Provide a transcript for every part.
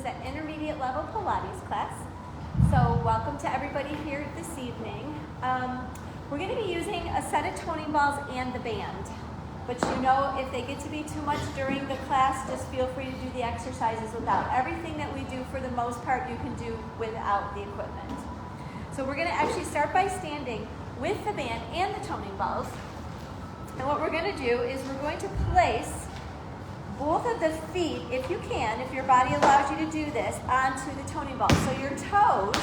is an intermediate level Pilates class. So welcome to everybody here this evening. We're going to be using a set of toning balls and the band. But you know, if they get to be too much during the class, just feel free to do the exercises without. Everything that we do, for the most part, you can do without the equipment. So we're going to actually start by standing with the band and the toning balls. And what we're going to do is we're going to place both of the feet, if you can, if your body allows you to do this, onto the toning balls. So your toes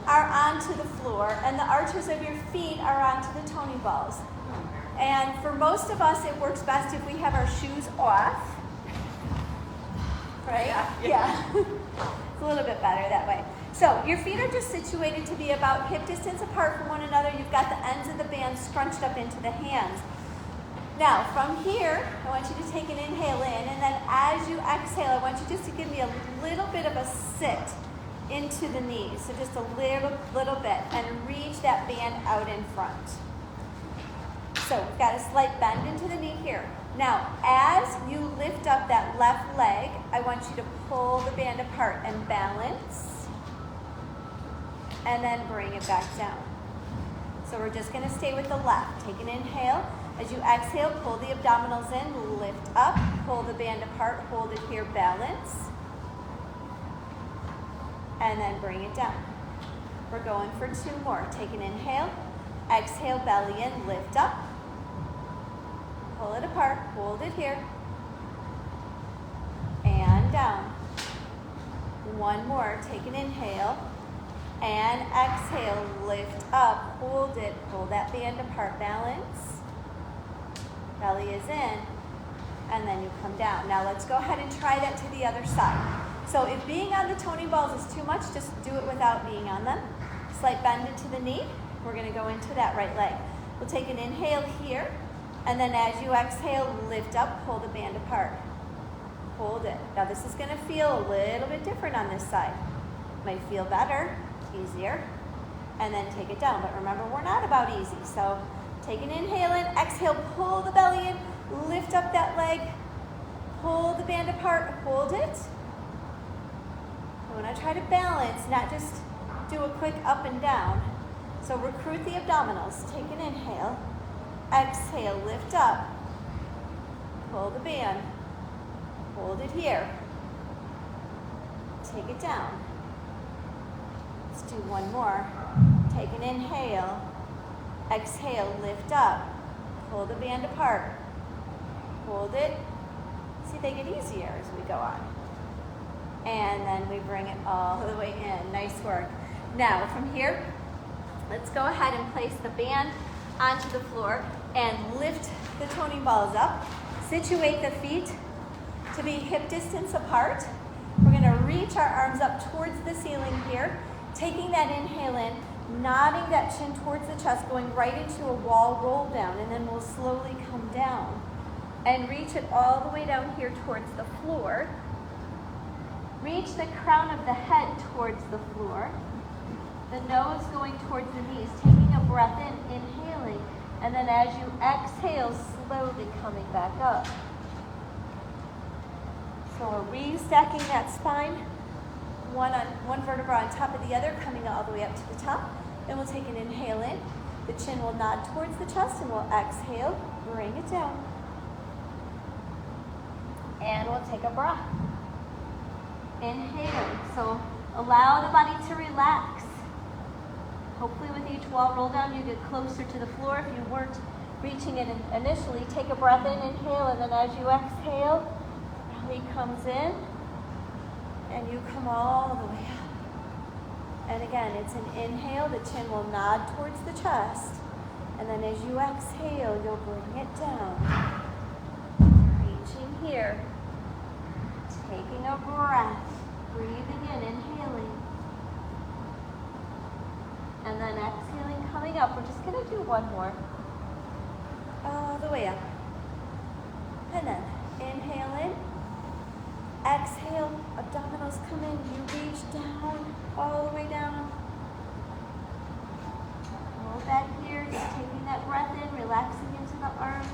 are onto the floor and the arches of your feet are onto the toning balls. And for most of us, it works best if we have our shoes off, right? Yeah. It's a little bit better that way. So your feet are just situated to be about hip distance apart from one another. You've got the ends of the band scrunched up into the hands. Now, from here, I want you to take an inhale in, and then as you exhale, I want you just to give me a little bit of a sit into the knees. So just a little bit, and reach that band out in front. So we've got a slight bend into the knee here. Now, as you lift up that left leg, I want you to pull the band apart and balance, and then bring it back down. So we're just gonna stay with the left. Take an inhale. As you exhale, pull the abdominals in, lift up, pull the band apart, hold it here, balance, and then bring it down. We're going for two more. Take an inhale, exhale, belly in, lift up, pull it apart, hold it here, and down. One more. Take an inhale, and exhale, lift up, hold it, pull that band apart, balance. Belly is in, and then you come down. Now let's go ahead and try that to the other side. So if being on the toning balls is too much, just do it without being on them. Slight bend into the knee. We're gonna go into that right leg. We'll take an inhale here, and then as you exhale, lift up, pull the band apart. Hold it. Now this is gonna feel a little bit different on this side. Might feel better, easier, and then take it down. But remember, we're not about easy, so take an inhale in, exhale, pull the belly in, lift up that leg, pull the band apart, hold it. I want to try to balance, not just do a quick up and down. So recruit the abdominals. Take an inhale, exhale, lift up, pull the band, hold it here, take it down. Let's do one more. Take an inhale, exhale, lift up, pull the band apart, hold it. See, they get easier as we go on. And then we bring it all the way in. Nice work. Now, from here, let's go ahead and place the band onto the floor and lift the toning balls up. Situate the feet to be hip distance apart. We're gonna reach our arms up towards the ceiling here, taking that inhale in, nodding that chin towards the chest, going right into a wall roll down, and then we'll slowly come down and reach it all the way down here towards the floor. Reach the crown of the head towards the floor, the nose going towards the knees, taking a breath in, inhaling, and then as you exhale, slowly coming back up. So we're restacking that spine, one vertebra on top of the other, coming all the way up to the top. Then we'll take an inhale in. The chin will nod towards the chest, and we'll exhale, bring it down. And we'll take a breath. Inhaling. So allow the body to relax. Hopefully with each wall roll down, you get closer to the floor. If you weren't reaching it initially, take a breath in, inhale, and then as you exhale, belly comes in, and you come all the way up. And again, it's an inhale, the chin will nod towards the chest. And then as you exhale, you'll bring it down. Reaching here. Taking a breath. Breathing in, inhaling. And then exhaling, coming up. We're just going to do one more. All the way up. And then inhale in. Exhale, abdominals come in, you reach down, all the way down. Hold that here, just taking that breath in, relaxing into the arms,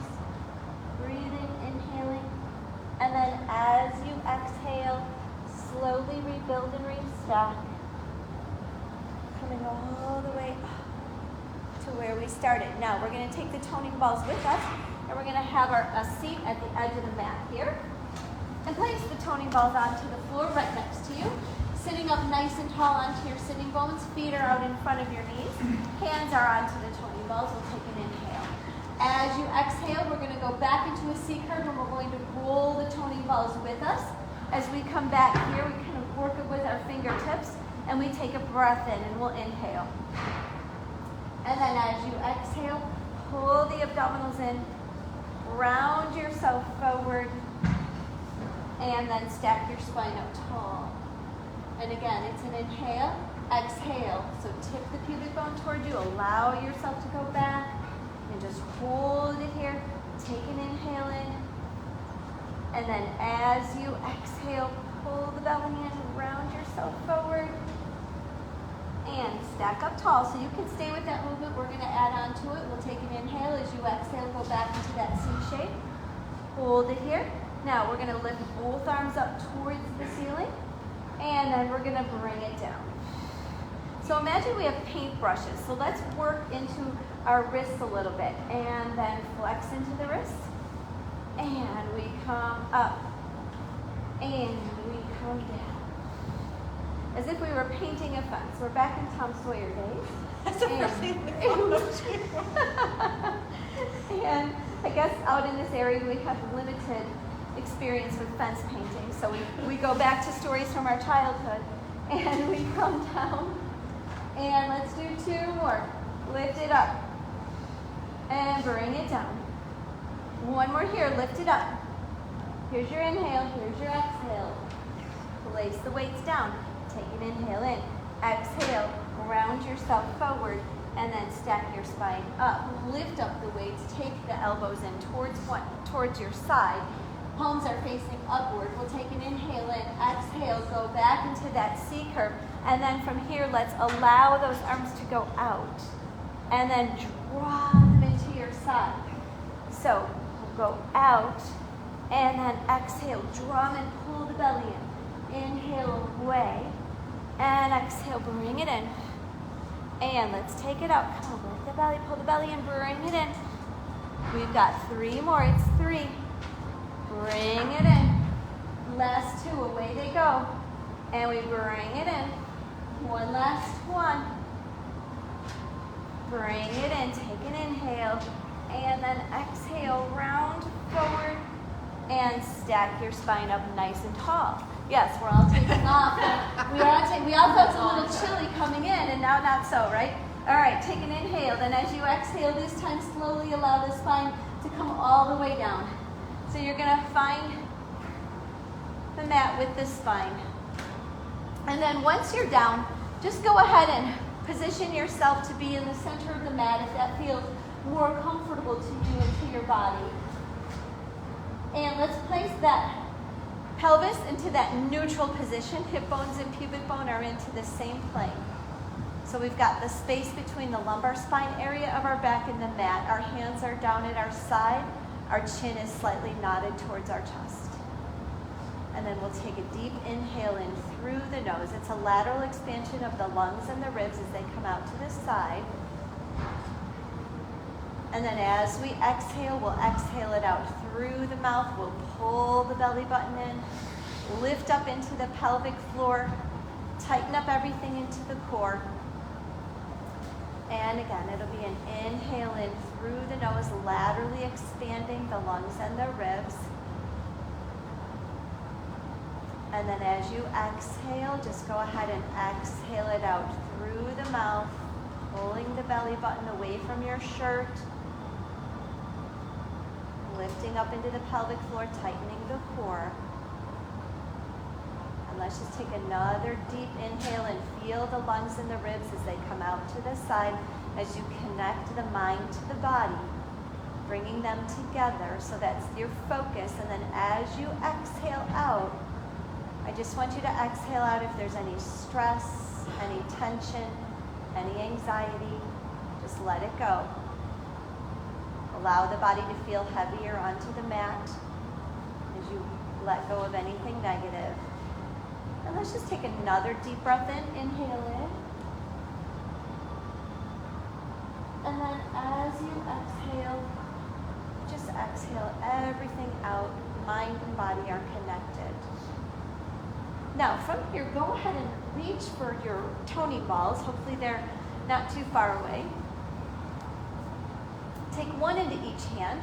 breathing, inhaling, and then as you exhale, slowly slowly rebuild and restack. Coming all the way up to where we started. Now we're going to take the toning balls with us, and we're going to have a seat at the edge of the mat here. And place the toning balls onto the floor right next to you. Sitting up nice and tall onto your sitting bones. Feet are out in front of your knees. Hands are onto the toning balls. We'll take an inhale. As you exhale, we're going to go back into a C curve, and we're going to roll the toning balls with us. As we come back here, we kind of work it with our fingertips, and we take a breath in, and we'll inhale. And then as you exhale, pull the abdominals in, round yourself forward, and then stack your spine up tall. And again, it's an inhale, exhale. So tip the pubic bone toward you, allow yourself to go back, and just hold it here. Take an inhale in, and then as you exhale, pull the belly in, round yourself forward, and stack up tall. So you can stay with that movement. We're going to add on to it. We'll take an inhale. As you exhale, go back into that C shape. Hold it here. Now we're going to lift both arms up towards the ceiling, and then we're going to bring it down. So imagine we have paintbrushes. So let's work into our wrists a little bit, and then flex into the wrists, and we come up, and we come down. As if we were painting a fence. We're back in Tom Sawyer days. That's the first thing we thought. And I guess out in this area we have limited experience with fence painting. So we go back to stories from our childhood, and we come down. And let's do 2 more. Lift it up. And bring it down. 1 more here. Lift it up. Here's your inhale. Here's your exhale. Place the weights down. Take an inhale in. Exhale. Round yourself forward. And then stack your spine up. Lift up the weights. Take the elbows in towards your side. Palms are facing upward. We'll take an inhale in. Exhale. Go back into that C curve. And then from here, let's allow those arms to go out. And then draw them into your side. So we'll go out. And then exhale. Draw them and pull the belly in. Inhale away. And exhale. Bring it in. And let's take it out. Come on, lift the belly, pull the belly in, bring it in. We've got 3 more. It's 3. Bring it in. Last 2. Away they go. And we bring it in. 1 last one. Bring it in. Take an inhale. And then exhale. Round forward. And stack your spine up nice and tall. Yes, we're all taking off. We all felt a little chilly coming in, and now not so, right? All right, take an inhale. Then as you exhale, this time slowly allow the spine to come all the way down. So you're going to find the mat with the spine. And then once you're down, just go ahead and position yourself to be in the center of the mat if that feels more comfortable to you and to your body. And let's place that pelvis into that neutral position. Hip bones and pubic bone are into the same plane. So we've got the space between the lumbar spine area of our back and the mat. Our hands are down at our side. Our chin is slightly nodded towards our chest. And then we'll take a deep inhale in through the nose. It's a lateral expansion of the lungs and the ribs as they come out to the side. And then as we exhale, we'll exhale it out through the mouth. We'll pull the belly button in, lift up into the pelvic floor, tighten up everything into the core. And again, it'll be an inhale in through the nose, laterally expanding the lungs and the ribs. And then as you exhale, just go ahead and exhale it out through the mouth, pulling the belly button away from your shirt. Lifting up into the pelvic floor, tightening the core. And let's just take another deep inhale and feel the lungs and the ribs as they come out to the side as you connect the mind to the body, bringing them together. So that's your focus. And then as you exhale out, I just want you to exhale out if there's any stress, any tension, any anxiety. Just let it go. Allow the body to feel heavier onto the mat as you let go of anything negative. And And let's just take another deep breath in. Inhale in. And then as you exhale, just exhale everything out. Mind and body are connected. Now from here, go ahead and reach for your toning balls. Hopefully they're not too far away. Take one into each hand.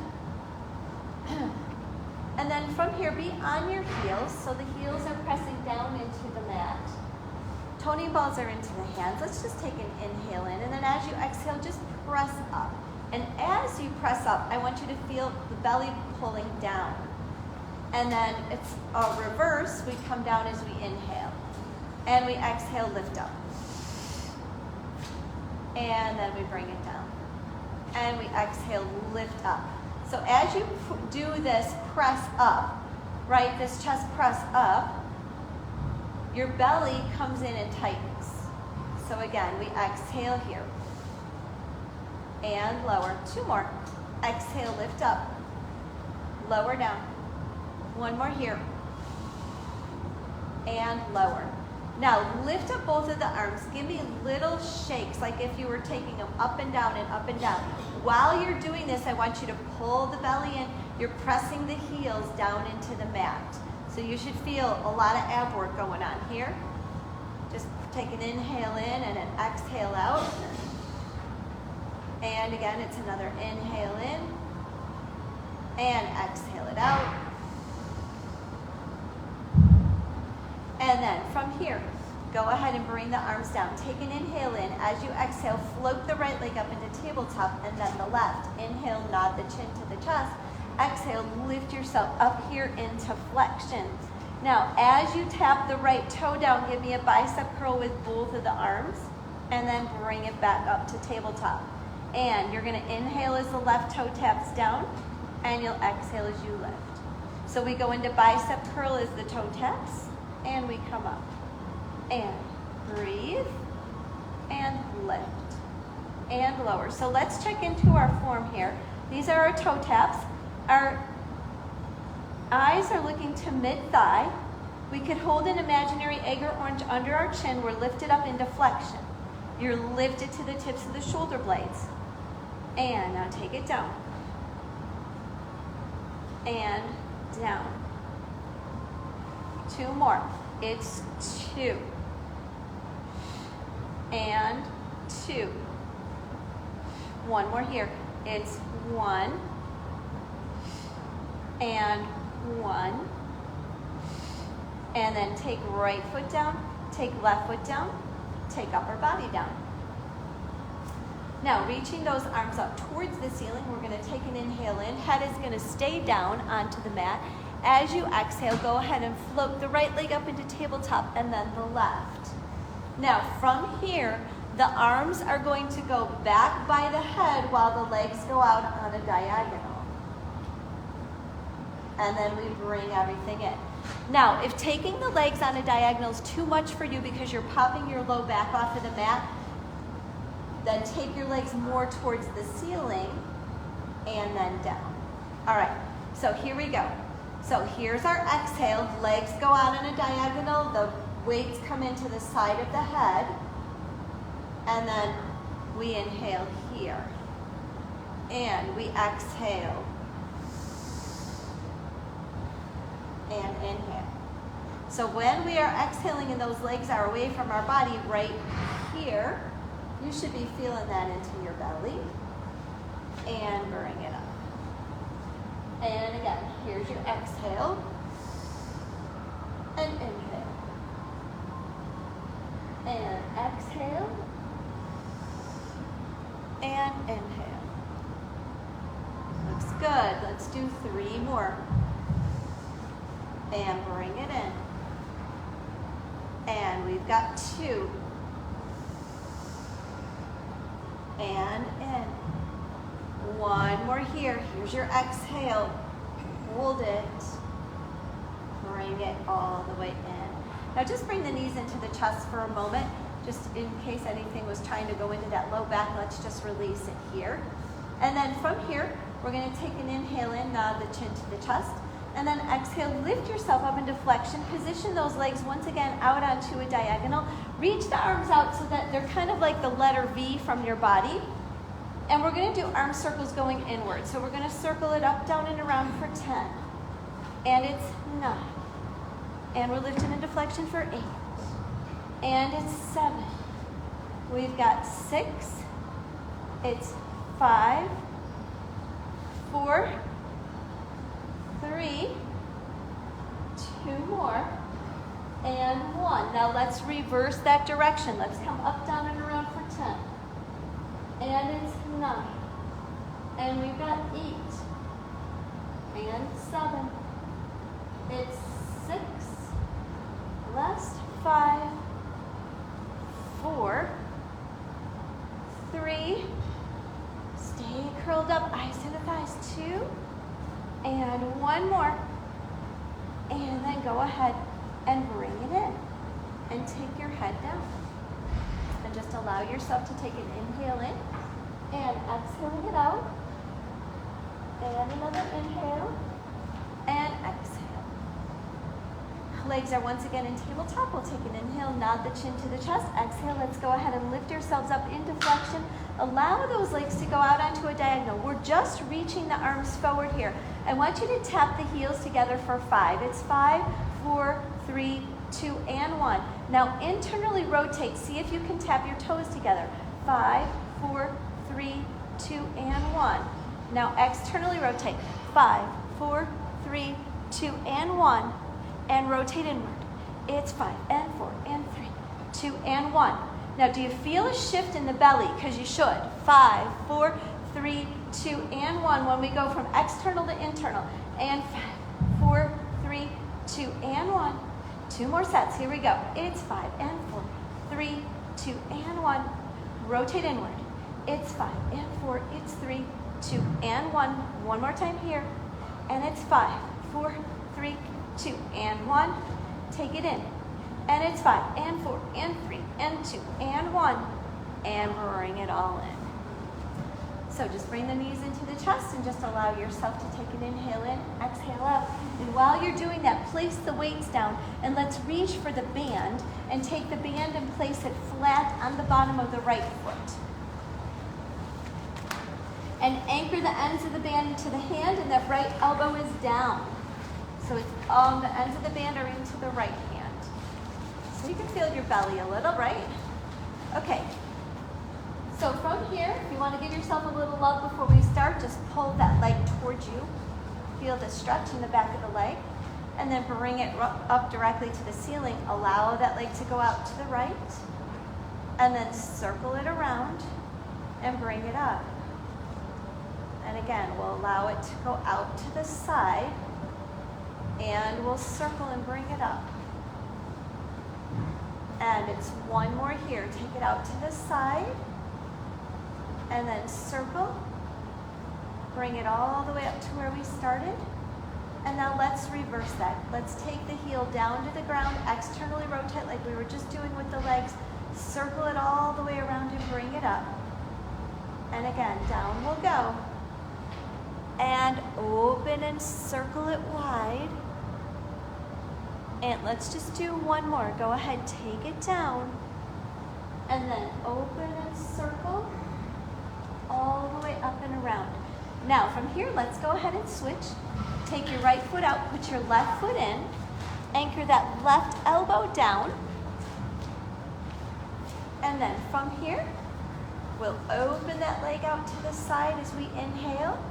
And then from here, be on your heels. So the heels are pressing down into the mat. Toning balls are into the hands. Let's just take an inhale in. And then as you exhale, just press up. And as you press up, I want you to feel the belly pulling down. And then it's a reverse. We come down as we inhale. And we exhale, lift up. And then we bring it down. And we exhale, lift up. So as you do this press up, right, this chest press up, your belly comes in and tightens. So again, we exhale here. And lower. Two more. Exhale, lift up. Lower down. One more here. And lower. Now lift up both of the arms. Give me little shakes like if you were taking them up and down and up and down. While you're doing this, I want you to pull the belly in. You're pressing the heels down into the mat. So you should feel a lot of ab work going on here. Just take an inhale in and an exhale out. And again, it's another inhale in and exhale it out. And then from here, go ahead and bring the arms down. Take an inhale in. As you exhale, float the right leg up into tabletop and then the left. Inhale, nod the chin to the chest. Exhale, lift yourself up here into flexion. Now, as you tap the right toe down, give me a bicep curl with both of the arms and then bring it back up to tabletop. And you're going to inhale as the left toe taps down and you'll exhale as you lift. So we go into bicep curl as the toe taps and we come up. And breathe and lift and lower. So let's check into our form here. These are our toe taps. Our eyes are looking to mid-thigh. We could hold an imaginary egg or orange under our chin. We're lifted up into flexion. You're lifted to the tips of the shoulder blades. And now take it down. And down. Two more. It's two. And two. One more here. It's one. And one. And then take right foot down, take left foot down, take upper body down. Now, reaching those arms up towards the ceiling, we're going to take an inhale in. Head is going to stay down onto the mat. As you exhale, go ahead and float the right leg up into tabletop and then the left. Now, from here, the arms are going to go back by the head while the legs go out on a diagonal. And then we bring everything in. Now, if taking the legs on a diagonal is too much for you because you're popping your low back off of the mat, then take your legs more towards the ceiling and then down. All right, so here we go. So here's our exhale. Legs go out on a diagonal. The weights come into the side of the head. And then we inhale here. And we exhale. And inhale. So when we are exhaling and those legs are away from our body right here, you should be feeling that into your belly. And bring it up. And again, here's your exhale. And inhale. And exhale. And inhale. Looks good. Let's do 3 more. And bring it in. And we've got 2. And in. 1 more here. Here's your exhale. Hold it. Bring it all the way in. Now just bring the knees into the chest for a moment. Just in case anything was trying to go into that low back, let's just release it here. And then from here, we're going to take an inhale in, nod the chin to the chest. And then exhale, lift yourself up into flexion. Position those legs once again out onto a diagonal. Reach the arms out so that they're kind of like the letter V from your body. And we're going to do arm circles going inward. So we're going to circle it up, down, and around for 10. And it's 9. And we're lifting into flexion for 8. And it's 7. We've got 6. It's 5, 4, 3, 2 more, and 1. Now let's reverse that direction. Let's come up, down, and around for 10. And it's 9. And we've got 8. And 7. It's 6. Last 5, 4, 3, stay curled up, eyes to the thighs, 2, and 1 more. And then go ahead and bring it in. And take your head down. And just allow yourself to take an inhale in. And exhaling it out. And another inhale. And exhale. Legs are once again in tabletop. We'll take an inhale, nod the chin to the chest. Exhale, let's go ahead and lift yourselves up into flexion. Allow those legs to go out onto a diagonal. We're just reaching the arms forward here. I want you to tap the heels together for 5. It's 5, 4, 3, 2, and 1. Now internally rotate. See if you can tap your toes together. 5, 4, 3, 2, and 1. Now externally rotate. 5, 4, 3, 2, and 1. And rotate inward. It's 5, and 4, and 3, 2, and 1. Now, do you feel a shift in the belly? Because you should. 5, 4, 3, 2, and 1. When we go from external to internal. And 5, 4, 3, 2, and 1. 2 more sets. Here we go. It's 5, and 4, 3, 2, and 1. Rotate inward. It's 5, and 4, it's 3, 2, and 1. One more time here. And it's 5, 4, 3, 2, and 1. Take it in. And it's 5, and 4, and 3, and 2, and 1. And bring it all in. So just bring the knees into the chest and just allow yourself to take an inhale in, exhale out. And while you're doing that, place the weights down and let's reach for the band and take the band and place it flat on the bottom of the right foot. And anchor the ends of the band into the hand and that right elbow is down. So it's on the ends of the band are into the right hand. So you can feel your belly a little, right? Okay. So from here, if you want to give yourself a little love before we start, just pull that leg towards you. Feel the stretch in the back of the leg. And then bring it up directly to the ceiling. Allow that leg to go out to the right. And then circle it around and bring it up. And again, we'll allow it to go out to the side. And we'll circle and bring it up. And it's 1 more here. Take it out to the side. And then circle. Bring it all the way up to where we started. And now let's reverse that. Let's take the heel down to the ground. Externally rotate like we were just doing with the legs. Circle it all the way around and bring it up. And again, down we'll go. And open and circle it wide. And let's just do 1 more. Go ahead, take it down. And then open and circle all the way up and around. Now from here, let's go ahead and switch. Take your right foot out, put your left foot in. Anchor that left elbow down. And then from here, we'll open that leg out to the side as we inhale.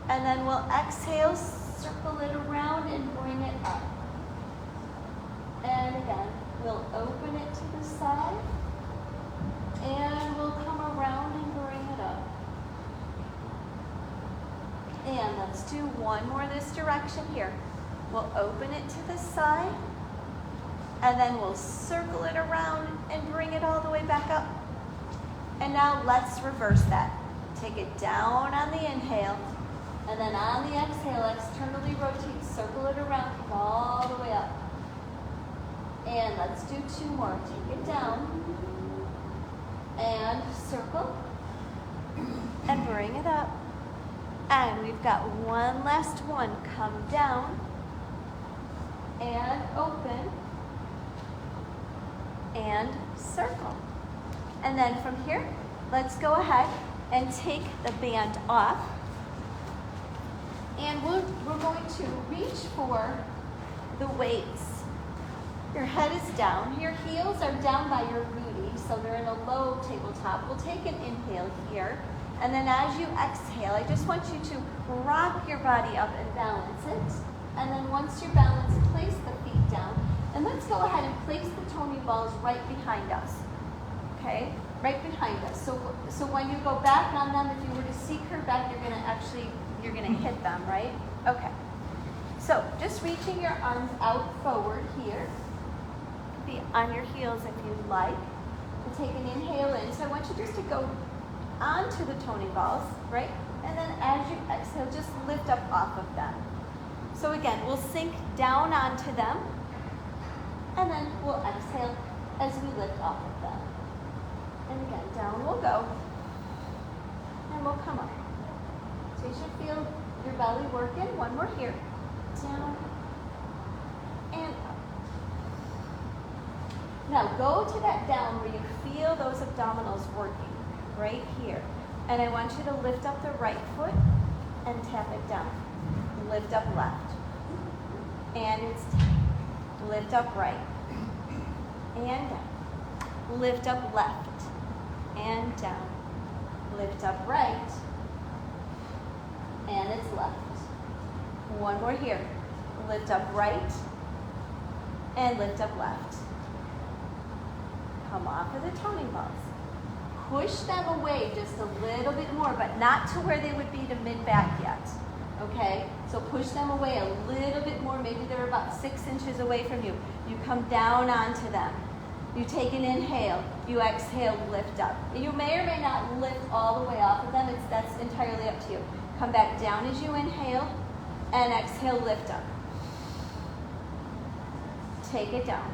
And then we'll exhale, circle it around and bring it up. And again, we'll open it to the side. And we'll come around and bring it up. And let's do 1 more this direction here. We'll open it to the side. And then we'll circle it around and bring it all the way back up. And now let's reverse that. Take it down on the inhale. And then on the exhale, externally rotate, circle it around, come all the way up. And let's do 2 more. Take it down. And circle. And bring it up. And we we've got one last one. Come down and open and circle. And then from here, let's go ahead and take the band off. And we're going to reach for the weights. Your head is down. Your heels are down by your booty, so they're in a low tabletop. We'll take an inhale here. And then as you exhale, I just want you to rock your body up and balance it. And then once you're balanced, place the feet down. And let's go ahead and place the toning balls right behind us. Okay? Right behind us. So when you go back on them, if you were to seek her back, you're gonna hit them, right? Okay. So just reaching your arms out forward here. Be on your heels if you'd like. We'll take an inhale in. So I want you just to go onto the toning balls, right? And then as you exhale, just lift up off of them. So again, we'll sink down onto them, and then we'll exhale as we lift off of them. And again, down we'll go, and we'll come up. So you should feel your belly working. One more here. Down and up. Now go to that down where you feel those abdominals working, right here. And I want you to lift up the right foot and tap it down. Lift up left. And it's down. Lift up right. And down. Lift up left. And down. Lift up right. And it's left. One more here. Lift up right. And lift up left. Come off of the toning balls. Push them away just a little bit more, but not to where they would be to mid-back yet. Okay? So push them away a little bit more. Maybe they're about 6 inches away from you. You come down onto them. You take an inhale. You exhale, lift up. You may or may not lift all the way off of them. That's entirely up to you. Come back down as you inhale, and exhale, lift up. Take it down.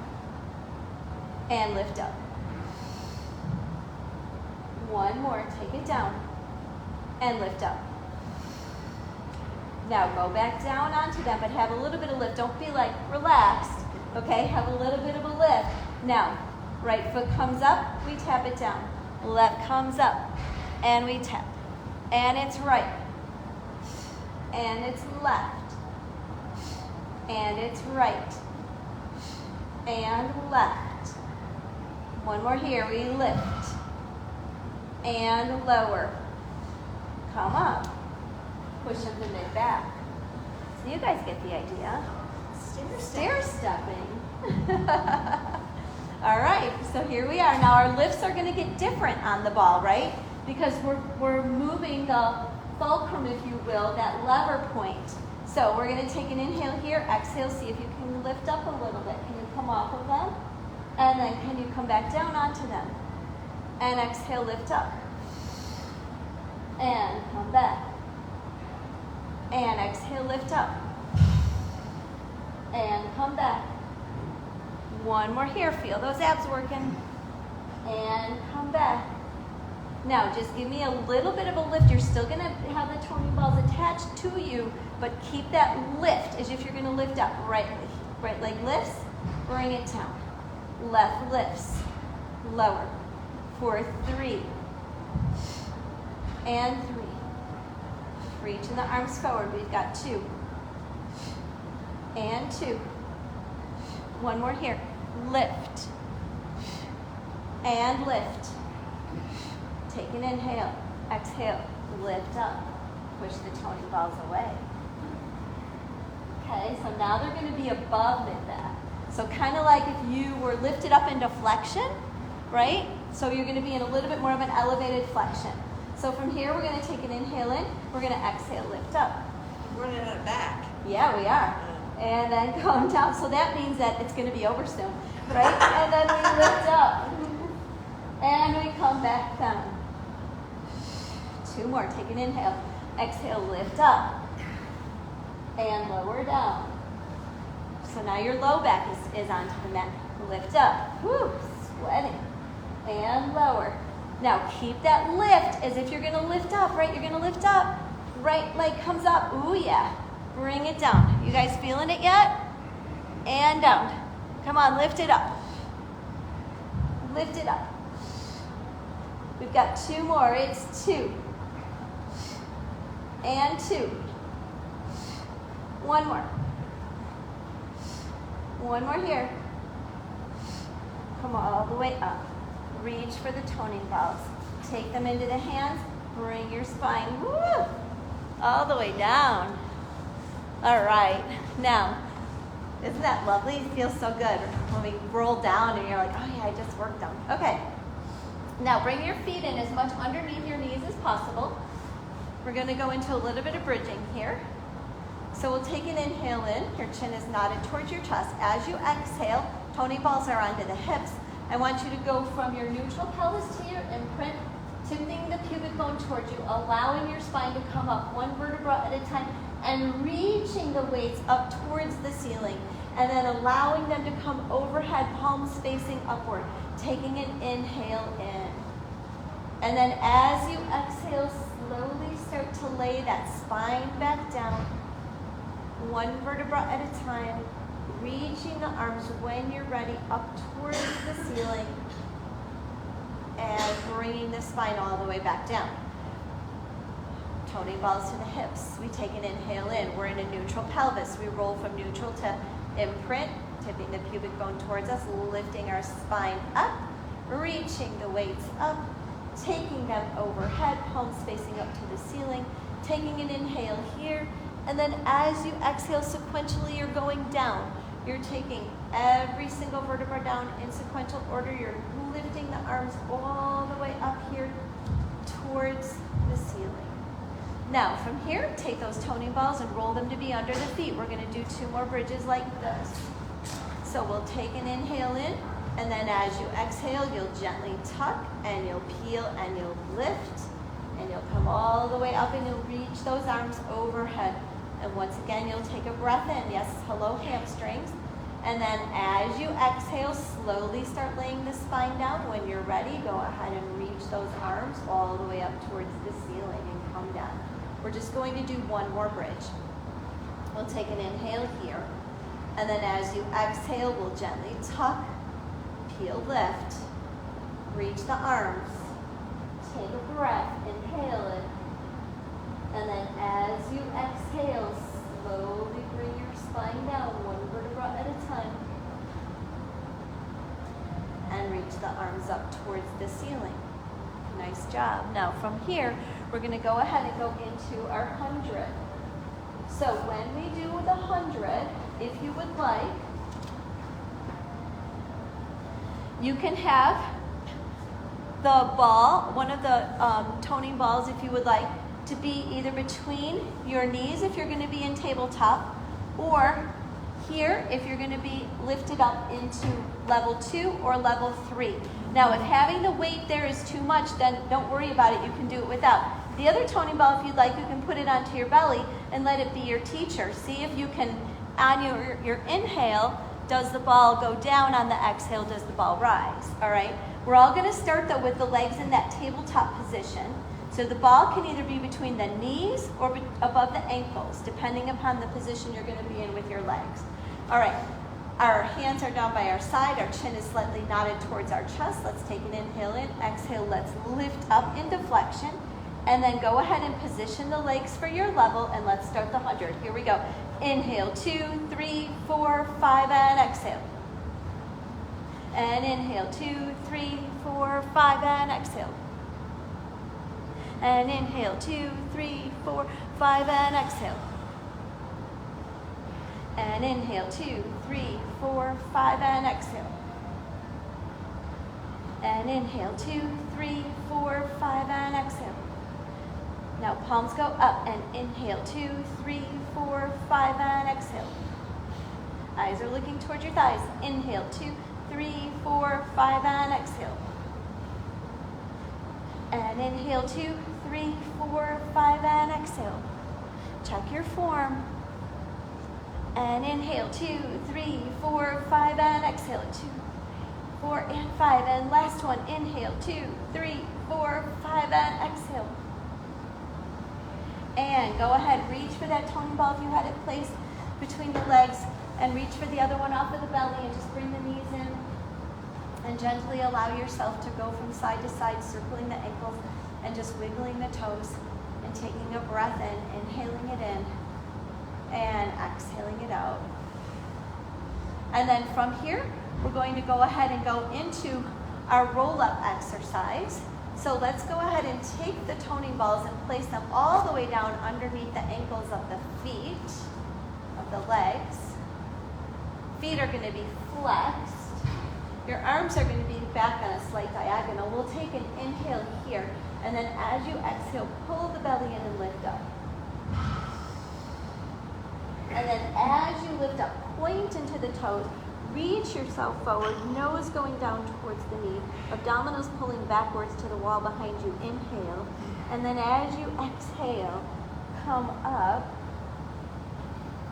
And lift up. One more, take it down. And lift up. Now go back down onto them, but have a little bit of lift. Don't be like relaxed, okay? Have a little bit of a lift. Now, right foot comes up, we tap it down. Left comes up, and we tap. And it's right. And it's left. And it's right. And left. One more here, we lift. And lower. Come up. Push up the mid back. So you guys get the idea. Stair stepping. All right, so here we are. Now our lifts are going to get different on the ball, right? Because we're moving the fulcrum, if you will, that lever point. So we're going to take an inhale here, exhale, see if you can lift up a little bit. Can you come off of them? And then can you come back down onto them? And exhale, lift up. And come back. And exhale, lift up. And come back. One more here. Feel those abs working. And come back. Now, just give me a little bit of a lift. You're still going to have the toning balls attached to you, but keep that lift as if you're going to lift up. Right leg lifts. Bring it down. Left lifts. Lower. For 3. And 3. Reaching the arms forward. We've got 2. And 2. One more here. Lift. And lift. Take an inhale. Exhale. Lift up. Push the toning balls away. Okay, so now they're going to be above mid-back. So kind of like if you were lifted up into flexion, right? So you're going to be in a little bit more of an elevated flexion. So from here, we're going to take an inhale in. We're going to exhale, lift up. We're running out of back. Yeah, we are. And then come down. So that means that it's going to be over soon, right? And then we lift up. And we come back down. 2 more. Take an inhale. Exhale, lift up. And lower down. So now your low back is onto the mat. Lift up. Whew, sweating. And lower. Now keep that lift as if you're going to lift up, right? You're going to lift up. Right leg comes up. Ooh, yeah. Bring it down. You guys feeling it yet? And down. Come on, lift it up. Lift it up. We've got 2 more. It's 2. And 2. 1 more. 1 more here. Come all the way up. Reach for the toning balls. Take them into the hands. Bring your spine, woo, all the way down. All right, now, isn't that lovely? It feels so good when we roll down and you're like, oh yeah, I just worked them. Okay, now bring your feet in as much underneath your knees as possible. We're gonna go into a little bit of bridging here. So we'll take an inhale in. Your chin is nodded towards your chest. As you exhale, toning balls are onto the hips. I want you to go from your neutral pelvis to your imprint, tipping the pubic bone towards you, allowing your spine to come up 1 vertebra at a time, and reaching the weights up towards the ceiling, and then allowing them to come overhead, palms facing upward, taking an inhale in. And then as you exhale, slowly start to lay that spine back down, 1 vertebra at a time, reaching the arms when you're ready up towards the ceiling, and bringing the spine all the way back down. Toning balls to the hips. We take an inhale in. We're in a neutral pelvis. We roll from neutral to imprint, tipping the pubic bone towards us, lifting our spine up, reaching the weights up, taking them overhead, palms facing up to the ceiling, taking an inhale here, and then as you exhale sequentially, you're going down. You're taking every single vertebra down in sequential order. You're lifting the arms all the way up here towards the ceiling. Now from here, take those toning balls and roll them to be under the feet. We're going to do 2 more bridges like this. So we'll take an inhale in, and then as you exhale, you'll gently tuck and you'll peel and you'll lift, and you'll come all the way up and you'll reach those arms overhead. And once again, you'll take a breath in. Yes, hello hamstrings. And then as you exhale, slowly start laying the spine down. When you're ready, go ahead and reach those arms all the way up towards the ceiling and come down. We're just going to do 1 more bridge. We'll take an inhale here. And then as you exhale, we'll gently tuck, peel, lift, reach the arms. Take a breath, inhale it. And then as you exhale, slowly bring your spine down 1 vertebra at a time. And reach the arms up towards the ceiling. Nice job. Now from here, we're going to go ahead and go into our 100. So when we do the 100, if you would like, you can have the ball, one of the toning balls, if you would like, to be either between your knees if you're going to be in tabletop, or here if you're going to be lifted up into level 2 or level 3. Now if having the weight there is too much, then don't worry about it, you can do it without. The other toning ball, if you'd like, you can put it onto your belly and let it be your teacher. See if you can, on your inhale, does the ball go down? On the exhale, does the ball rise? All right, we're all going to start though with the legs in that tabletop position. So the ball can either be between the knees or above the ankles, depending upon the position you're going to be in with your legs. All right, our hands are down by our side, our chin is slightly nodded towards our chest. Let's take an inhale in, exhale, let's lift up into flexion, and then go ahead and position the legs for your level, and let's start the 100. Here we go. Inhale, 2, 3, 4, 5, and exhale. And inhale, 2, 3, 4, 5, and exhale. And inhale, 2, 3, 4, 5, and exhale. And inhale, 2, 3, 4, 5, and exhale. And inhale, 2, 3, 4, 5, and exhale. Now palms go up and inhale, 2, 3, 4, 5, and exhale. Eyes are looking towards your thighs. Inhale, 2, 3, 4, 5, and exhale. And inhale, 2, 3, 4, 5, and exhale. Check your form. And inhale, 2, 3, 4, 5, and exhale. 2, 4, and 5. And last one, inhale, 2, 3, 4, 5, and exhale. And go ahead, reach for that toning ball if you had it placed between the legs, and reach for the other one off of the belly, and just bring the knees in and gently allow yourself to go from side to side, circling the ankles and just wiggling the toes and taking a breath in, inhaling it in and exhaling it out. And then from here, we're going to go ahead and go into our roll-up exercise. So let's go ahead and take the toning balls and place them all the way down underneath the ankles of the feet, of the legs. Feet are going to be flexed. Your arms are going to be back on a slight diagonal. We'll take an inhale here, and then as you exhale, pull the belly in and lift up. And then as you lift up, point into the toes, reach yourself forward, nose going down towards the knee, abdominals pulling backwards to the wall behind you. Inhale. And then as you exhale, come up.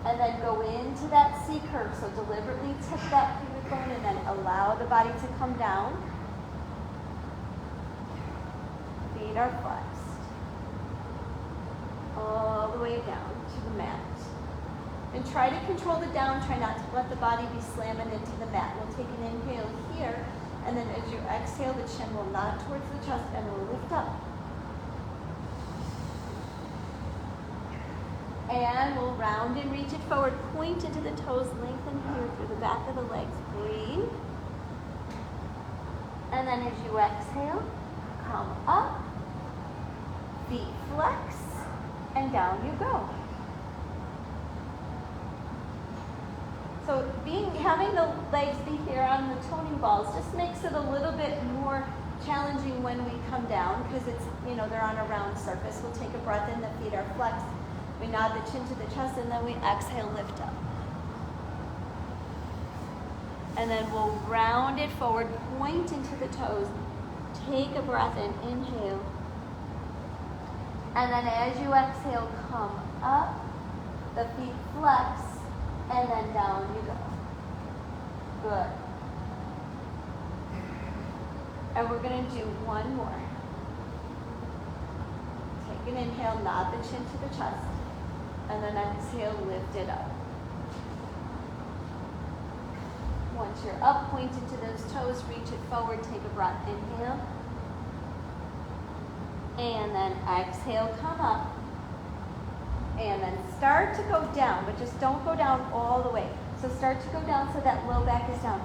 And then go into that C curve. So deliberately tip that pubic bone and then allow the body to come down. Feet are flexed. All the way down to the mat. And try to control the down. Try not to let the body be slamming into the mat. We'll take an inhale here. And then as you exhale, the chin will nod towards the chest and we'll lift up. And we'll round and reach it forward. Point into the toes. Lengthen here through the back of the legs. Breathe. And then as you exhale, come up. Feet flex. And down you go. So having the legs be here on the toning balls just makes it a little bit more challenging when we come down because it's, they're on a round surface. We'll take a breath in, the feet are flexed. We nod the chin to the chest and then we exhale, lift up. And then we'll round it forward, point into the toes. Take a breath in, inhale. And then as you exhale, come up, the feet flex, and then down you go. Good. And we're going to do one more. Take an inhale, nod the chin to the chest, and then exhale, lift it up. Once you're up, point into those toes, reach it forward, take a breath, inhale. And then exhale, come up. And then start to go down, but just don't go down all the way. So start to go down so that low back is down.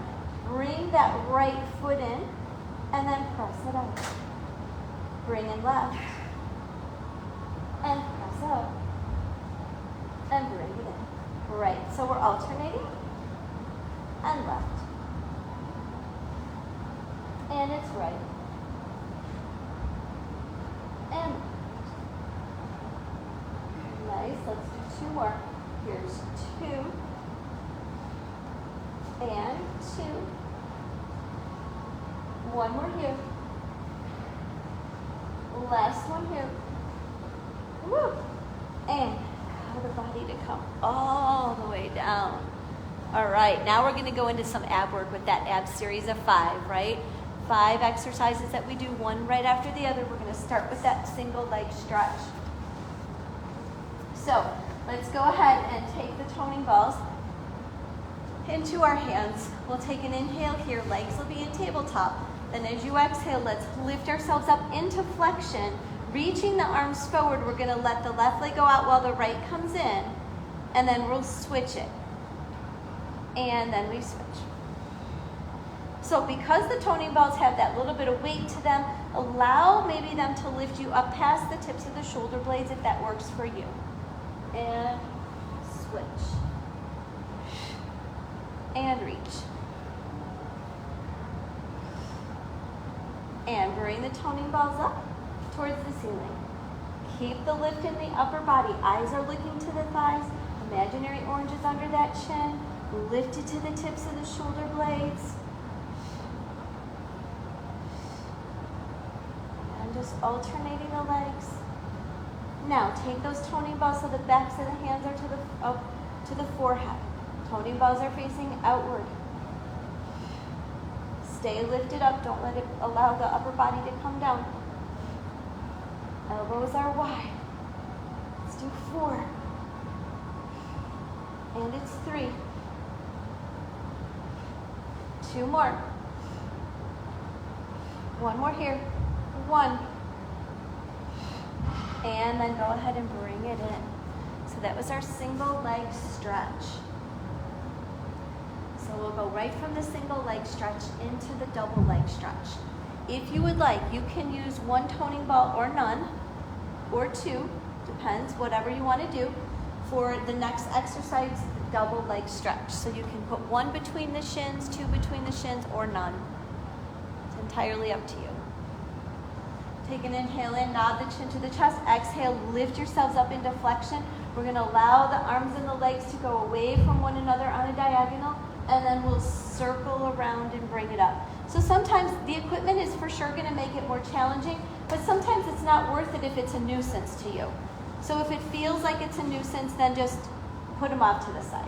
Bring that right foot in, and then press it out. Bring in left, and press out. And bring it in. Right, so we're alternating, and left. And it's right. And nice, let's do two more. Here's 2, and 2. One more here. Last one here. Woo! And allow the body to come all the way down. All right, now we're going to go into some ab work with that ab series of 5, right? 5 exercises that we do, one right after the other. We're going to start with that single leg stretch. So let's go ahead and take the toning balls into our hands. We'll take an inhale here. Legs will be in tabletop. Then as you exhale, let's lift ourselves up into flexion. Reaching the arms forward, we're going to let the left leg go out while the right comes in. And then we'll switch it. And then we switch. So because the toning balls have that little bit of weight to them, allow maybe them to lift you up past the tips of the shoulder blades if that works for you. And switch. And reach. And bring the toning balls up towards the ceiling. Keep the lift in the upper body. Eyes are looking to the thighs. Imaginary oranges under that chin. Lift it to the tips of the shoulder blades. And just alternating the legs. Now take those toning balls so the backs of the hands are up to the forehead. Toning balls are facing outward. Stay lifted up. Don't let it allow the upper body to come down. Elbows are wide. Let's do 4. And it's 3. 2 more. 1 more here. 1. And then go ahead and bring it in. So that was our single leg stretch. So we'll go right from the single leg stretch into the double leg stretch. If you would like, you can use 1 toning ball or none, or 2, depends, whatever you want to do. For the next exercise, the double leg stretch. So you can put 1 between the shins, 2 between the shins, or none. It's entirely up to you. Take an inhale in, nod the chin to the chest. Exhale, lift yourselves up into flexion. We're going to allow the arms and the legs to go away from one another on a diagonal, and then we'll circle around and bring it up. So sometimes the equipment is for sure going to make it more challenging, but sometimes it's not worth it if it's a nuisance to you. So if it feels like it's a nuisance, then just put them off to the side.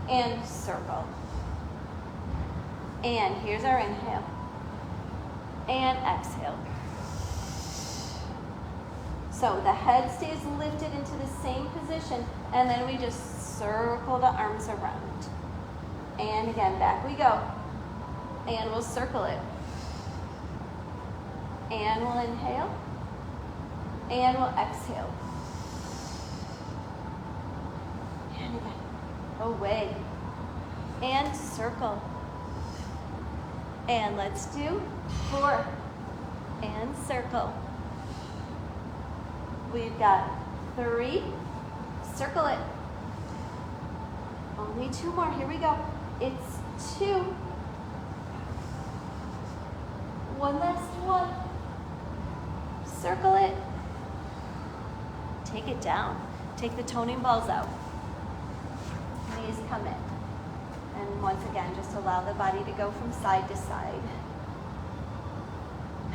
And circle. And here's our inhale. And exhale. So the head stays lifted into the same position, and then we just circle the arms around. And again, back we go. And we'll circle it. And we'll inhale. And we'll exhale. And again, away. And circle. And let's do 4. And circle. We've got 3. Circle it. Only 2 more. Here we go. It's 2. 1 last one. Circle it. Take it down. Take the toning balls out. Knees come in. And once again, just allow the body to go from side to side.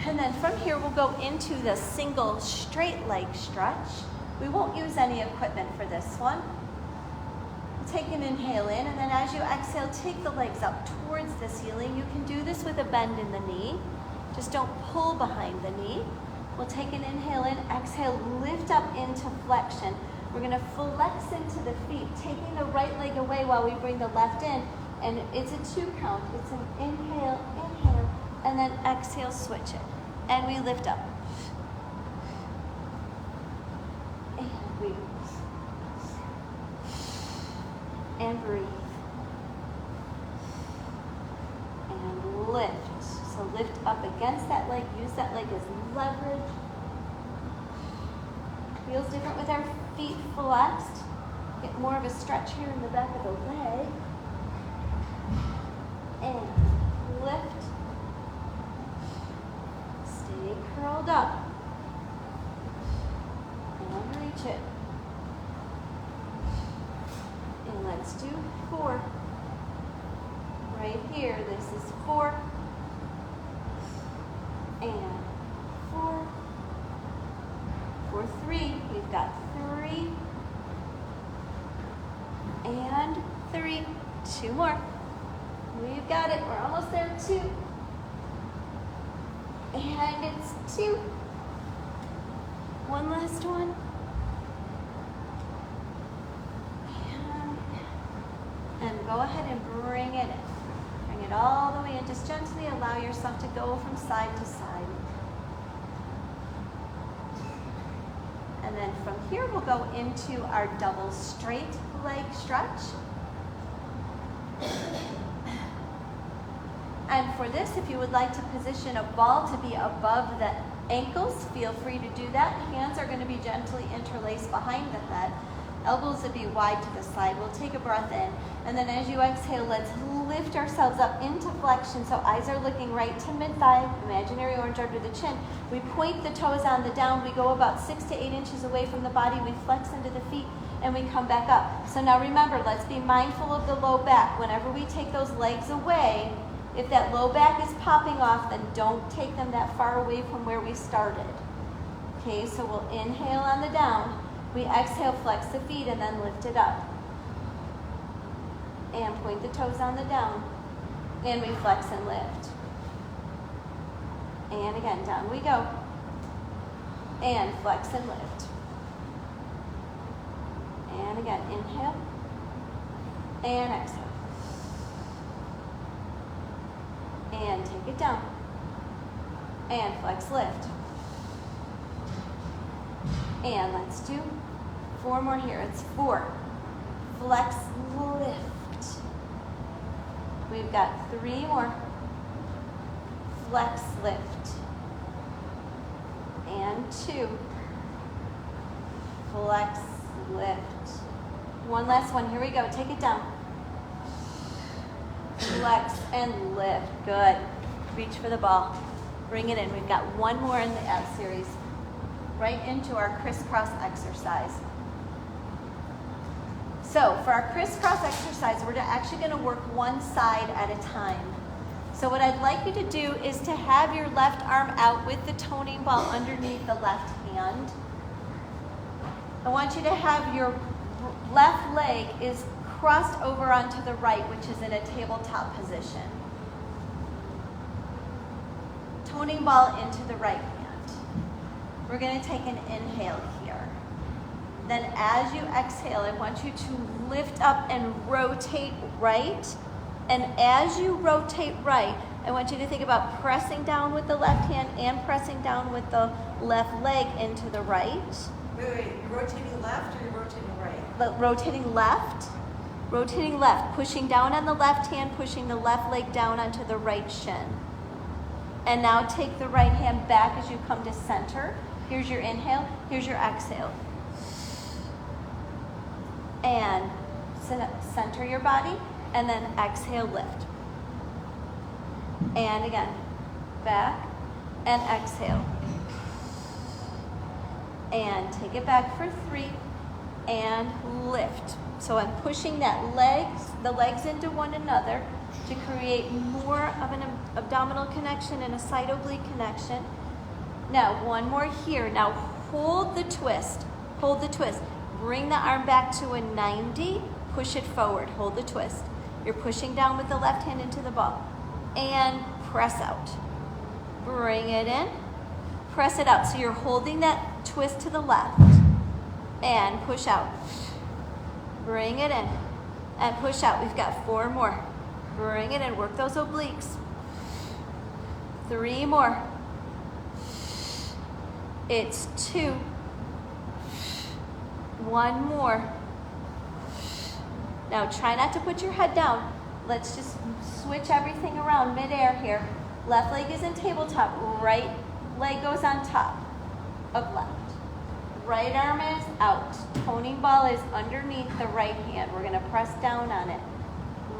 And then from here, we'll go into the single straight leg stretch. We won't use any equipment for this one. Take an inhale in, and then as you exhale, take the legs up towards the ceiling. You can do this with a bend in the knee. Just don't pull behind the knee. We'll take an inhale in, exhale, lift up into flexion. We're gonna flex into the feet, taking the right leg away while we bring the left in. And it's a 2 count. It's an inhale, inhale, and then exhale, switch it. And we lift up. And we and breathe. And lift. So lift up against that leg. Use that leg as leverage. Feels different with our feet flexed. Get more of a stretch here in the back of the leg. And lift. Stay curled up. And reach it. And let's do 4. Right here, this is 4. And 4. For 3, we've got 3. And 3. 2 more. We've got it. We're almost there. 2. And it's 2. 1 last one. And go ahead and bring it in. Bring it all the way in. Just gently allow yourself to go from side to side. And then from here, we'll go into our double straight leg stretch. And for this, if you would like to position a ball to be above the ankles, feel free to do that. Hands are going to be gently interlaced behind the head. Elbows will be wide to the side. We'll take a breath in. And then as you exhale, let's lift ourselves up into flexion. So eyes are looking right to mid-thigh, imaginary orange under the chin. We point the toes on the down. We go about 6 to 8 inches away from the body. We flex into the feet and we come back up. So now remember, let's be mindful of the low back. Whenever we take those legs away, if that low back is popping off, then don't take them that far away from where we started. Okay, so we'll inhale on the down. We exhale, flex the feet, and then lift it up. And point the toes on the down. And we flex and lift. And again, down we go. And flex and lift. And again, inhale and exhale. And take it down. And flex, lift. And let's do 4 more here. It's 4. Flex, lift. We've got 3 more. Flex, lift. And 2. Flex, lift. One last one. Here we go. Take it down. Flex and lift. Good. Reach for the ball. Bring it in. We've got 1 more in the ab series. Right into our crisscross exercise. So for our crisscross exercise, we're actually going to work one side at a time. So what I'd like you to do is to have your left arm out with the toning ball underneath the left hand. I want you to have your left leg is crossed over onto the right, which is in a tabletop position. Toning ball into the right hand. We're going to take an inhale here. Then as you exhale, I want you to lift up and rotate right. And as you rotate right, I want you to think about pressing down with the left hand and pressing down with the left leg into the right. Wait, you're rotating left or you're rotating right? Rotating left. Rotating left. Pushing down on the left hand, pushing the left leg down onto the right shin. And now take the right hand back as you come to center. Here's your inhale, here's your exhale. And center your body, and then exhale, lift. And again, back and exhale. And take it back for 3 and lift. So I'm pushing the legs into one another to create more of an abdominal connection and a side oblique connection. Now, 1 more here. Now, hold the twist. Hold the twist. Bring the arm back to a 90. Push it forward. Hold the twist. You're pushing down with the left hand into the ball. And press out. Bring it in. Press it out. So you're holding that twist to the left. And push out. Bring it in. And push out. We've got 4 more. Bring it in. Work those obliques. 3 more. It's 2. 1 more. Now try not to put your head down. Let's just switch everything around midair here. Left leg is in tabletop. Right leg goes on top of left. Right arm is out. Toning ball is underneath the right hand. We're going to press down on it.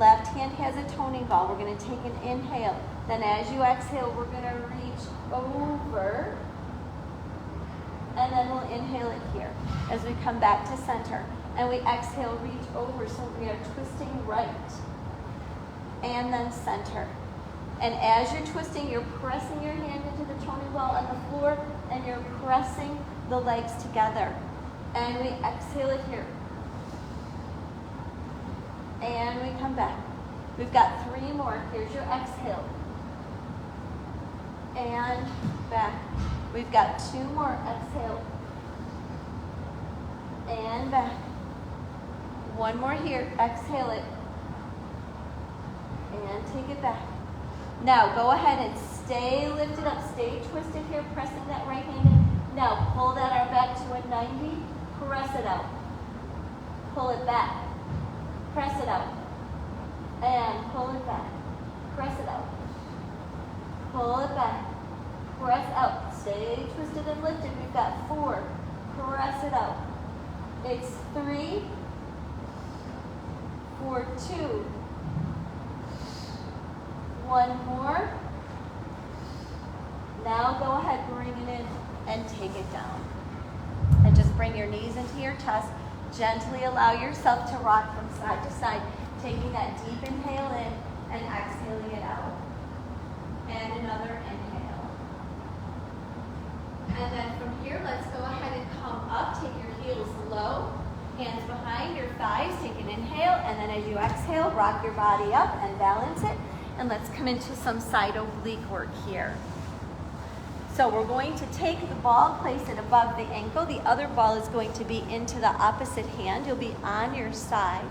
Left hand has a toning ball. We're going to take an inhale. Then as you exhale, we're going to reach over. And then we'll inhale it here as we come back to center. And we exhale, reach over. So we are twisting right. And then center. And as you're twisting, you're pressing your hand into the toning ball on the floor, and you're pressing the legs together. And we exhale it here. And we come back. We've got 3 more. Here's your exhale. And back. We've got 2 more. Exhale. And back. 1 more here. Exhale it. And take it back. Now go ahead and stay lifted up. Stay twisted here, pressing that right hand in. Now pull that arm back to a 90. Press it out. Pull it back. Press it out. And pull it back. Press it out. Pull it back. Press out. Stay twisted and lifted. We've got 4. Press it out. It's 3. For 2. 1 more. Now go ahead, bring it in and take it down. And just bring your knees into your chest. Gently allow yourself to rock from side to side, taking that deep inhale in and exhaling it out. And another inhale. And then from here, let's go ahead and come up. Take your heels low, hands behind your thighs. Take an inhale, and then as you exhale, rock your body up and balance it. And let's come into some side oblique work here. So we're going to take the ball, place it above the ankle. The other ball is going to be into the opposite hand. You'll be on your side.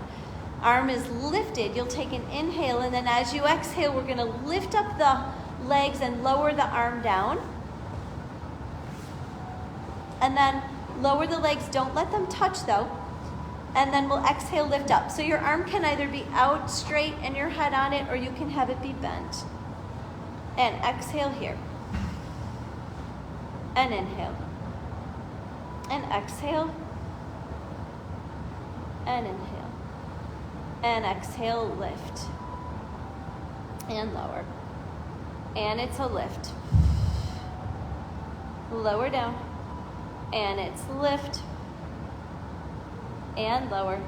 Arm is lifted. You'll take an inhale, and then as you exhale, we're going to lift up the legs and lower the arm down. And then lower the legs. Don't let them touch though. And then we'll exhale, lift up. So your arm can either be out straight and your head on it, or you can have it be bent. And exhale here. And inhale. And exhale. And inhale. And exhale, lift. And lower. And it's a lift. Lower down. And it's lift. And lower.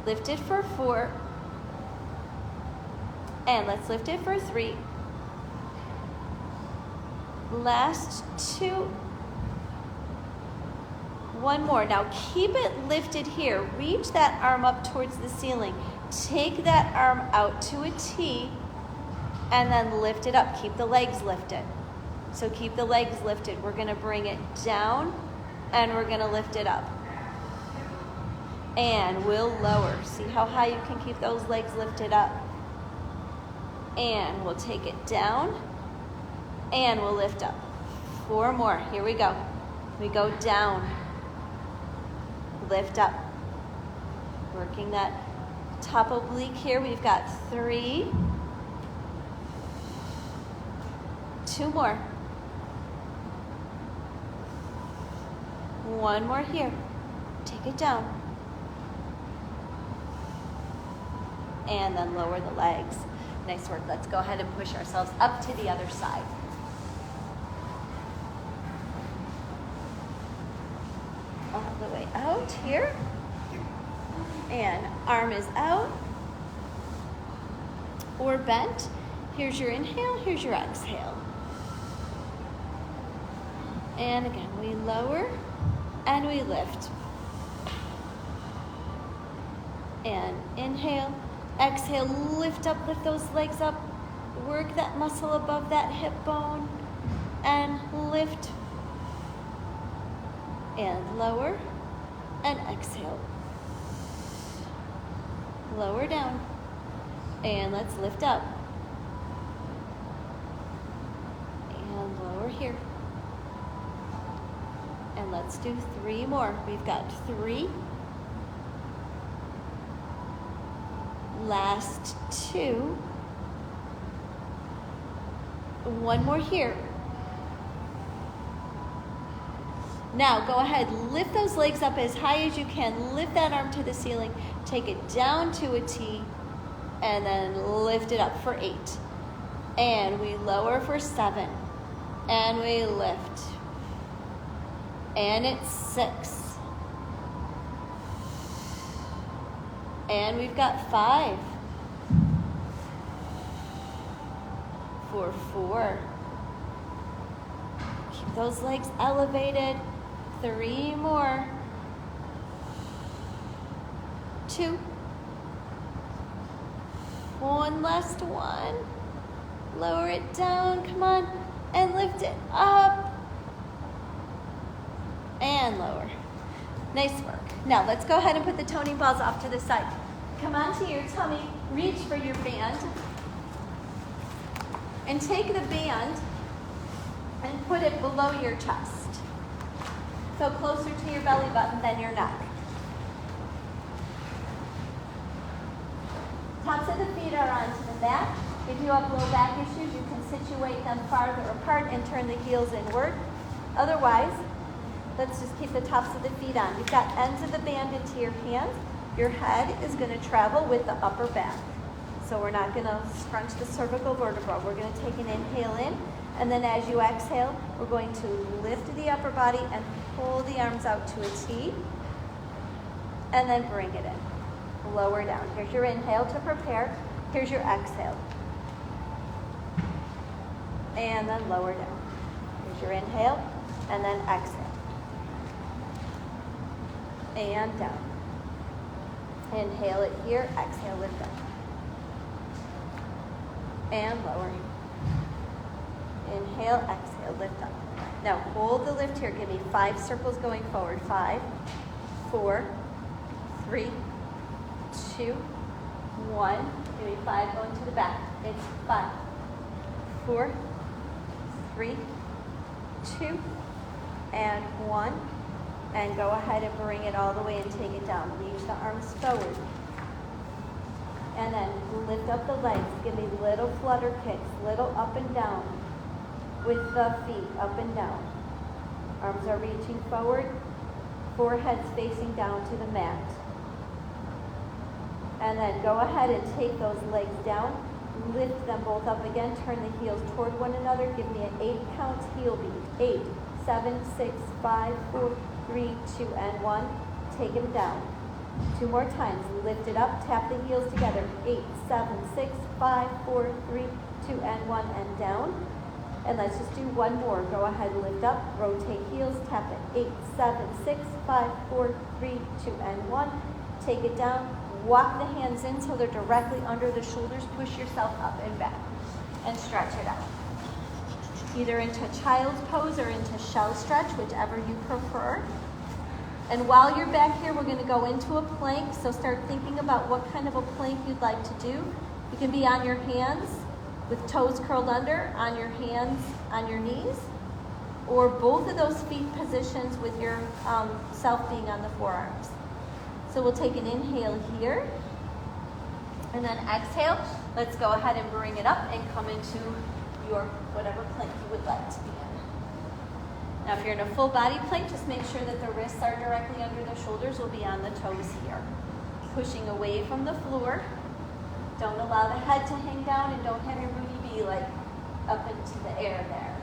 Lift it for 4. And let's lift it for 3. Last 2. 1 more. Now keep it lifted here. Reach that arm up towards the ceiling. Take that arm out to a T and then lift it up. Keep the legs lifted. So keep the legs lifted. We're going to bring it down and we're going to lift it up. And we'll lower. See how high you can keep those legs lifted up. And we'll take it down. And we'll lift up. 4 more. Here we go. We go down. Lift up. Working that top oblique here. We've got 3. 2 more. 1 more here. Take it down. And then lower the legs. Nice work. Let's go ahead and push ourselves up to the other side. All the way out here. And arm is out or bent. Here's your inhale, here's your exhale. And again, we lower and we lift. And inhale, exhale, lift up, lift those legs up. Work that muscle above that hip bone. And lift. And lower and exhale. Lower down. And let's lift up. And lower here. And let's do 3 more. We've got 3. Last 2. 1 more here. Now go ahead, lift those legs up as high as you can. Lift that arm to the ceiling. Take it down to a T and then lift it up for 8. And we lower for 7. And we lift. And it's 6. And we've got 5. For 4. Keep those legs elevated. 3 more. 2. 1 last one. Lower it down, come on, and lift it up. And lower. Nice work. Now let's go ahead and put the toning balls off to the side. Come onto your tummy, reach for your band, and take the band and put it below your chest. So closer to your belly button than your neck. Tops of the feet are onto the mat. If you have low back issues, you can situate them farther apart and turn the heels inward. Otherwise, let's just keep the tops of the feet on. You've got ends of the band into your hands. Your head is going to travel with the upper back. So we're not going to scrunch the cervical vertebra. We're going to take an inhale in, and then as you exhale, we're going to lift the upper body and pull the arms out to a T, and then bring it in. Lower down. Here's your inhale to prepare. Here's your exhale. And then lower down. Here's your inhale, and then exhale. And down. Inhale it here, exhale, lift up. And lower. Inhale, exhale, lift up. Now hold the lift here. Give me 5 circles going forward. 5, 4, 3, 2, 1. Give me 5 going to the back. It's 5, 4, 3, 2, and 1. And go ahead and bring it all the way and take it down. Reach the arms forward. And then lift up the legs. Give me little flutter kicks, little up and down with the feet, up and down. Arms are reaching forward, forehead's facing down to the mat. And then go ahead and take those legs down, lift them both up again, turn the heels toward one another. Give me an 8 count heel beat. 8, 7, 6, 5, 4, 3, 2, and 1. Take them down. 2 more times. Lift it up, tap the heels together. 8, 7, 6, 5, 4, 3, 2, and 1, and down. And let's just do one more. Go ahead, lift up, rotate heels, tap it. 8, 7, 6, 5, 4, 3, 2, and 1. Take it down. Walk the hands in so they're directly under the shoulders. Push yourself up and back and stretch it out. Either into child's pose or into shell stretch, whichever you prefer. And while you're back here, we're going to go into a plank. So start thinking about what kind of a plank you'd like to do. You can be on your hands with toes curled under, on your hands, on your knees, or both of those feet positions with your self being on the forearms. So we'll take an inhale here, and then exhale. Let's go ahead and bring it up and come into your whatever plank you would like to be in. Now if you're in a full body plank, just make sure that the wrists are directly under the shoulders. We'll be on the toes here. Pushing away from the floor. Don't allow the head to hang down, and don't have your booty be like up into the air there.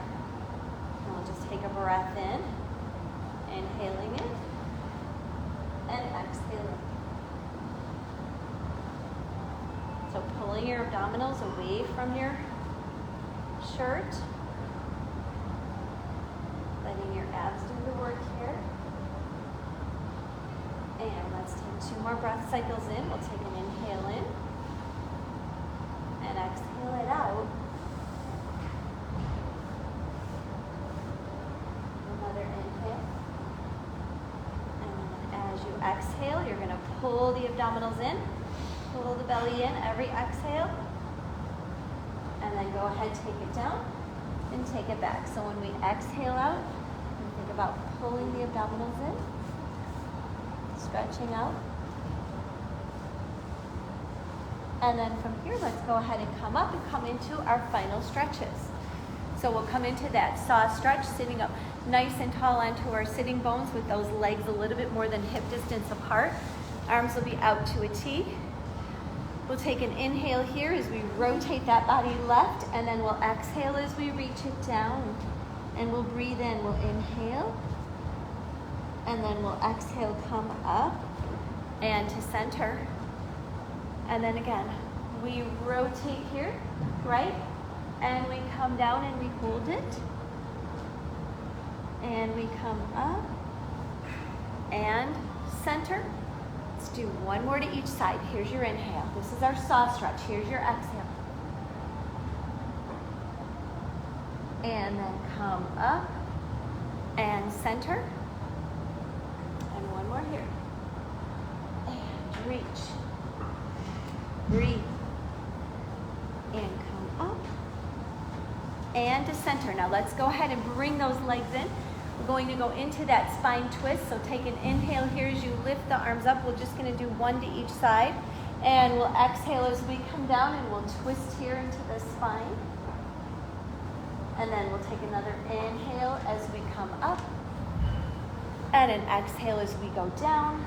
And we'll just take a breath in, inhaling it, and exhaling. So pulling your abdominals away from your shirt, letting your abs do the work here. And let's take 2 more breath cycles in. We'll take an inhale in and exhale it out. Another inhale. And then as you exhale, you're going to pull the abdominals in, pull the belly in every exhale. And then go ahead, take it down, and take it back. So when we exhale out, we think about pulling the abdominals in, stretching out. And then from here, let's go ahead and come up and come into our final stretches. So we'll come into that saw stretch, sitting up nice and tall onto our sitting bones with those legs a little bit more than hip distance apart. Arms will be out to a T. We'll take an inhale here as we rotate that body left, and then we'll exhale as we reach it down. And we'll breathe in, we'll inhale, and then we'll exhale, come up and to center. And then again, we rotate here, right? And we come down and we hold it. And we come up and center. Let's do one more to each side. Here's your inhale. This is our saw stretch. Here's your exhale. And then come up and center. And one more here. And reach. Breathe. And come up. And to center. Now let's go ahead and bring those legs in. We're going to go into that spine twist. So take an inhale here as you lift the arms up. We're just going to do one to each side. And we'll exhale as we come down, and we'll twist here into the spine. And then we'll take another inhale as we come up. And an exhale as we go down.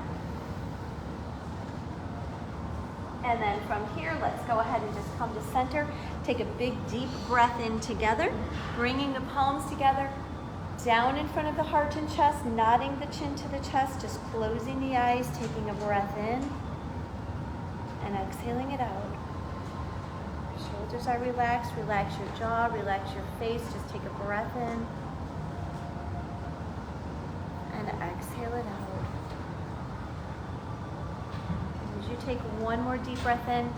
And then from here, let's go ahead and just come to center. Take a big, deep breath in together, bringing the palms together, down in front of the heart and chest, nodding the chin to the chest, just closing the eyes, taking a breath in, and exhaling it out. Shoulders are relaxed. Relax your jaw, relax your face. Just take a breath in, and exhale it out. As you take one more deep breath in,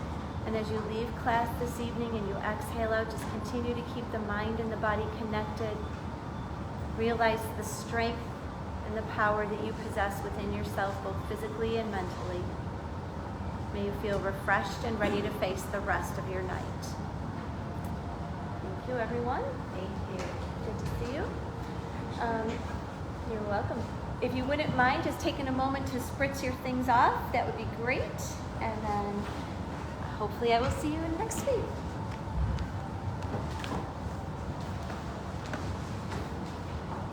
And as you leave class this evening and you exhale out, just continue to keep the mind and the body connected. Realize the strength and the power that you possess within yourself, both physically and mentally. May you feel refreshed and ready to face the rest of your night. Thank you, everyone. Thank you. Good to see you. You're welcome. If you wouldn't mind just taking a moment to spritz your things off, that would be great. And then hopefully I will see you next week.